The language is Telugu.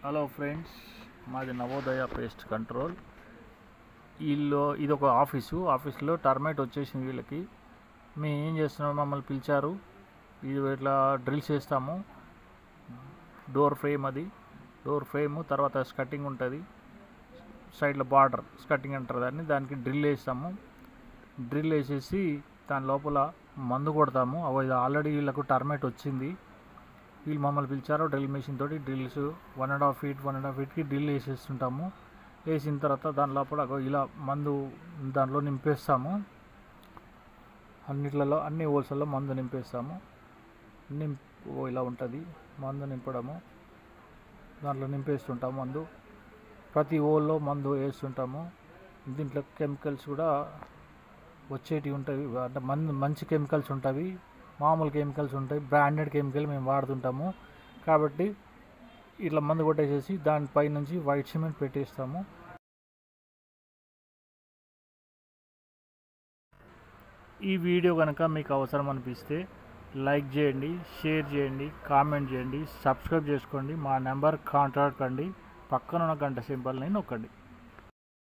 హలో ఫ్రెండ్స్, మాది నవోదయ పేస్ట్ కంట్రోల్. ఇది ఒక ఆఫీస్లో టర్మైట్ వచ్చేసింది వీళ్ళకి. మేము ఏం చేస్తున్నాం, మమ్మల్ని పిలిచారు. ఇది ఇట్లా డ్రిల్స్ చేస్తాము. డోర్ ఫ్రేమ్ తర్వాత స్కట్టింగ్ ఉంటుంది, సైడ్లో బార్డర్ స్కట్టింగ్ అంటారు దానికి డ్రిల్ వేస్తాము. డ్రిల్ వేసేసి దాని లోపల మందు కొడతాము. ఆల్రెడీ వీళ్ళకు టర్మైట్ వచ్చింది. వీళ్ళు మమ్మల్ని పిలిచారు. డ్రిల్ మెషిన్ తోటి డ్రిల్స్ 1.5 ఫీట్కి డ్రిల్ వేసేస్తుంటాము. వేసిన తర్వాత దాని లోపల ఇలా మందు దాంట్లో నింపేస్తాము. అన్ని హోల్స్లలో మందు నింపేస్తాము. ఇలా ఉంటుంది మందు నింపడము. దాంట్లో నింపేస్తుంటాము మందు. ప్రతి హోల్లో మందు వేస్తుంటాము. దీంట్లో కెమికల్స్ కూడా వచ్చేటివి ఉంటాయి. అంటే మంచి కెమికల్స్ ఉంటాయి, మామూలు కెమికల్స్ ఉంటాయి. బ్రాండెడ్ కెమికల్ మేము వాడుతుంటాము. కాబట్టి ఇట్లా మందు కొట్టేసేసి దానిపై నుంచి వైట్ సిమెంట్ పెట్టేస్తాము. ఈ వీడియో కనుక మీకు అవసరం అనిపిస్తే లైక్ చేయండి, షేర్ చేయండి, కామెంట్ చేయండి, సబ్స్క్రైబ్ చేసుకోండి. మా నెంబర్ కాంటాక్ట్ కండి. పక్కన ఉన్న గంట సింబల్ని నొక్కండి.